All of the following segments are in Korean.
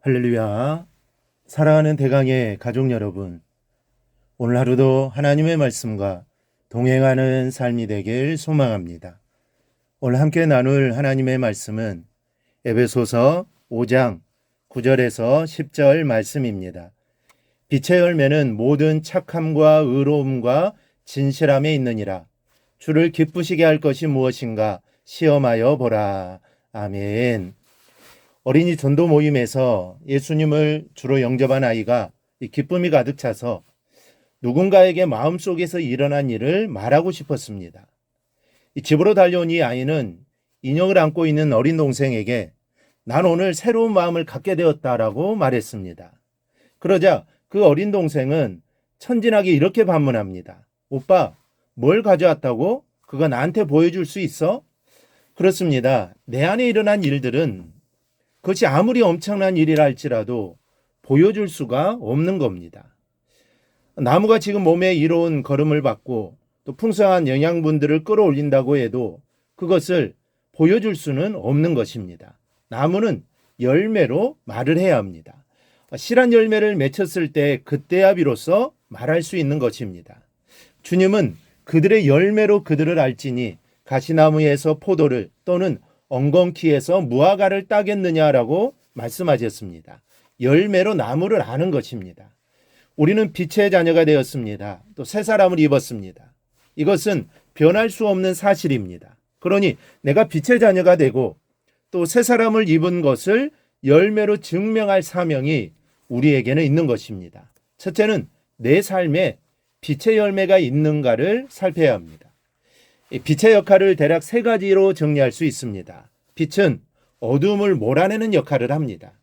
할렐루야. 사랑하는 대강의 가족 여러분, 오늘 하루도 하나님의 말씀과 동행하는 삶이 되길 소망합니다. 오늘 함께 나눌 하나님의 말씀은 에베소서 5장 9절에서 10절 말씀입니다. 빛의 열매는 모든 착함과 의로움과 진실함에 있느니라. 주를 기쁘시게 할 것이 무엇인가 시험하여 보라. 아멘. 어린이 전도 모임에서 예수님을 주로 영접한 아이가 기쁨이 가득 차서 누군가에게 마음속에서 일어난 일을 말하고 싶었습니다. 집으로 달려온 이 아이는 인형을 안고 있는 어린 동생에게 난 오늘 새로운 마음을 갖게 되었다라고 말했습니다. 그러자 그 어린 동생은 천진하게 이렇게 반문합니다. 오빠, 뭘 가져왔다고? 그거 나한테 보여줄 수 있어? 그렇습니다. 내 안에 일어난 일들은 그것이 아무리 엄청난 일이라 할지라도 보여줄 수가 없는 겁니다. 나무가 지금 몸에 이로운 걸음을 받고 또 풍성한 영양분들을 끌어올린다고 해도 그것을 보여줄 수는 없는 것입니다. 나무는 열매로 말을 해야 합니다. 실한 열매를 맺혔을 때 그때야 비로소 말할 수 있는 것입니다. 주님은 그들의 열매로 그들을 알지니 가시나무에서 포도를 또는 엉겅퀴에서 무화과를 따겠느냐라고 말씀하셨습니다. 열매로 나무를 아는 것입니다. 우리는 빛의 자녀가 되었습니다. 또 새 사람을 입었습니다. 이것은 변할 수 없는 사실입니다. 그러니 내가 빛의 자녀가 되고 또 새 사람을 입은 것을 열매로 증명할 사명이 우리에게는 있는 것입니다. 첫째는 내 삶에 빛의 열매가 있는가를 살펴야 합니다. 빛의 역할을 대략 세 가지로 정리할 수 있습니다. 빛은 어둠을 몰아내는 역할을 합니다.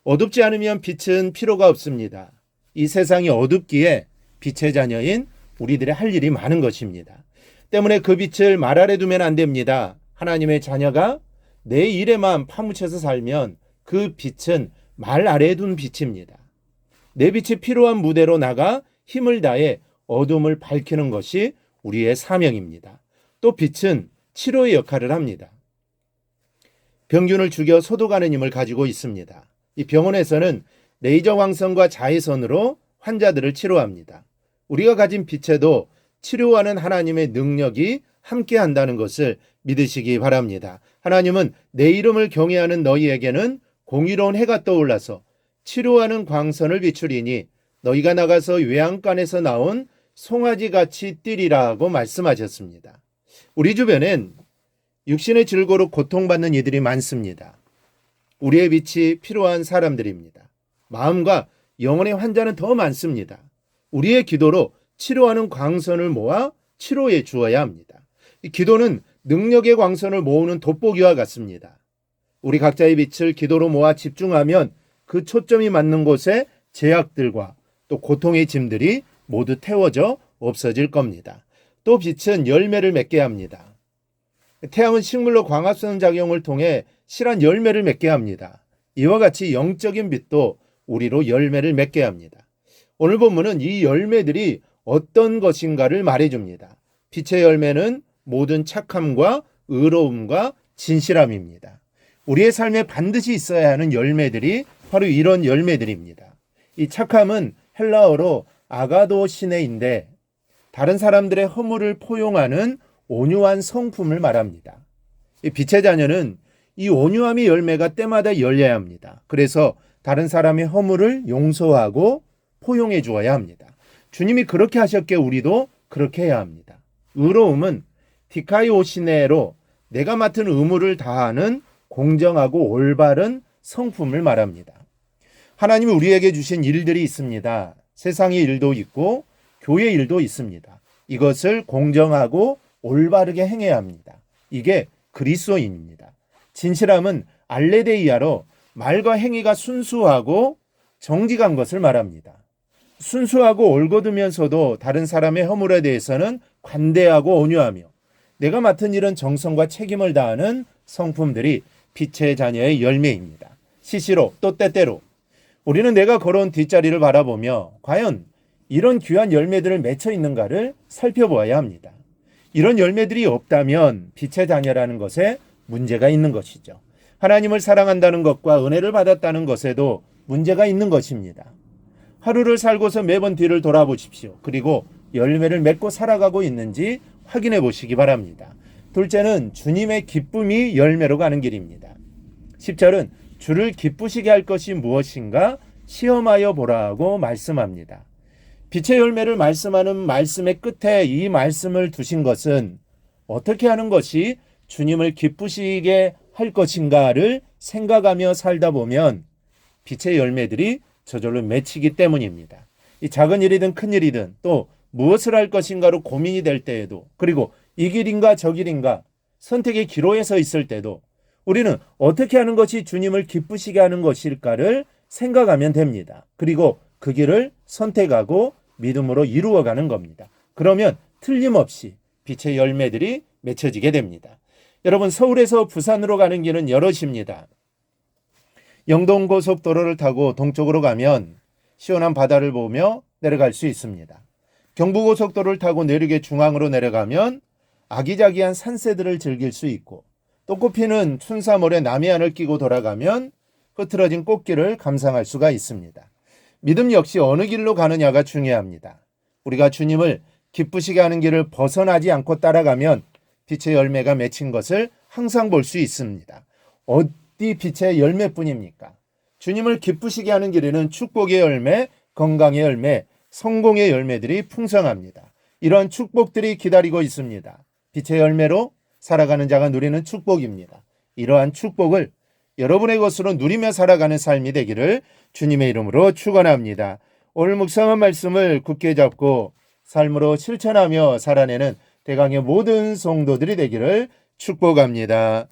어둡지 않으면 빛은 필요가 없습니다. 이 세상이 어둡기에 빛의 자녀인 우리들의 할 일이 많은 것입니다. 때문에 그 빛을 말 아래 두면 안 됩니다. 하나님의 자녀가 내 일에만 파묻혀서 살면 그 빛은 말 아래에 둔 빛입니다. 내 빛이 필요한 무대로 나가 힘을 다해 어둠을 밝히는 것이 우리의 사명입니다. 또 빛은 치료의 역할을 합니다. 병균을 죽여 소독하는 힘을 가지고 있습니다. 이 병원에서는 레이저 광선과 자외선으로 환자들을 치료합니다. 우리가 가진 빛에도 치료하는 하나님의 능력이 함께 한다는 것을 믿으시기 바랍니다. 하나님은 내 이름을 경외하는 너희에게는 공의로운 해가 떠올라서 치료하는 광선을 비추리니 너희가 나가서 외양간에서 나온 송아지같이 뛰리라고 말씀하셨습니다. 우리 주변엔 육신의 질고로 고통받는 이들이 많습니다. 우리의 빛이 필요한 사람들입니다. 마음과 영혼의 환자는 더 많습니다. 우리의 기도로 치료하는 광선을 모아 치료해 주어야 합니다. 이 기도는 능력의 광선을 모으는 돋보기와 같습니다. 우리 각자의 빛을 기도로 모아 집중하면 그 초점이 맞는 곳에 제약들과 또 고통의 짐들이 모두 태워져 없어질 겁니다. 또 빛은 열매를 맺게 합니다. 태양은 식물로 광합성 작용을 통해 실한 열매를 맺게 합니다. 이와 같이 영적인 빛도 우리로 열매를 맺게 합니다. 오늘 본문은 이 열매들이 어떤 것인가를 말해줍니다. 빛의 열매는 모든 착함과 의로움과 진실함입니다. 우리의 삶에 반드시 있어야 하는 열매들이 바로 이런 열매들입니다. 이 착함은 헬라어로 아가도시네인데 다른 사람들의 허물을 포용하는 온유한 성품을 말합니다. 이 빛의 자녀는 이 온유함의 열매가 때마다 열려야 합니다. 그래서 다른 사람의 허물을 용서하고 포용해 주어야 합니다. 주님이 그렇게 하셨기에 우리도 그렇게 해야 합니다. 의로움은 디카이오시네로 내가 맡은 의무를 다하는 공정하고 올바른 성품을 말합니다. 하나님이 우리에게 주신 일들이 있습니다. 세상의 일도 있고 교회 일도 있습니다. 이것을 공정하고 올바르게 행해야 합니다. 이게 그리스도인입니다. 진실함은 알레데이아로 말과 행위가 순수하고 정직한 것을 말합니다. 순수하고 올곧으면서도 다른 사람의 허물에 대해서는 관대하고 온유하며 내가 맡은 일은 정성과 책임을 다하는 성품들이 빛의 자녀의 열매입니다. 시시로 또 때때로 우리는 내가 걸어온 뒷자리를 바라보며 과연 이런 귀한 열매들을 맺혀 있는가를 살펴보아야 합니다. 이런 열매들이 없다면 빛의 자녀라는 것에 문제가 있는 것이죠. 하나님을 사랑한다는 것과 은혜를 받았다는 것에도 문제가 있는 것입니다. 하루를 살고서 매번 뒤를 돌아보십시오. 그리고 열매를 맺고 살아가고 있는지 확인해 보시기 바랍니다. 둘째는 주님의 기쁨이 열매로 가는 길입니다. 10절은 주를 기쁘시게 할 것이 무엇인가 시험하여 보라고 말씀합니다. 빛의 열매를 말씀하는 말씀의 끝에 이 말씀을 두신 것은 어떻게 하는 것이 주님을 기쁘시게 할 것인가를 생각하며 살다 보면 빛의 열매들이 저절로 맺히기 때문입니다. 이 작은 일이든 큰 일이든 또 무엇을 할 것인가로 고민이 될 때에도, 그리고 이 길인가 저 길인가 선택의 기로에 서 있을 때도 우리는 어떻게 하는 것이 주님을 기쁘시게 하는 것일까를 생각하면 됩니다. 그리고 그 길을 선택하고 믿음으로 이루어가는 겁니다. 그러면 틀림없이 빛의 열매들이 맺혀지게 됩니다. 여러분, 서울에서 부산으로 가는 길은 여럿입니다. 영동고속도로를 타고 동쪽으로 가면 시원한 바다를 보며 내려갈 수 있습니다. 경부고속도로를 타고 내륙의 중앙으로 내려가면 아기자기한 산새들을 즐길 수 있고, 또 꽃피는 춘사몰에 남해안을 끼고 돌아가면 흐트러진 꽃길을 감상할 수가 있습니다. 믿음 역시 어느 길로 가느냐가 중요합니다. 우리가 주님을 기쁘시게 하는 길을 벗어나지 않고 따라가면 빛의 열매가 맺힌 것을 항상 볼 수 있습니다. 어디 빛의 열매뿐입니까? 주님을 기쁘시게 하는 길에는 축복의 열매, 건강의 열매, 성공의 열매들이 풍성합니다. 이런 축복들이 기다리고 있습니다. 빛의 열매로 살아가는 자가 누리는 축복입니다. 이러한 축복을 여러분의 것으로 누리며 살아가는 삶이 되기를 주님의 이름으로 축원합니다. 오늘 묵상한 말씀을 굳게 잡고 삶으로 실천하며 살아내는 대강의 모든 성도들이 되기를 축복합니다.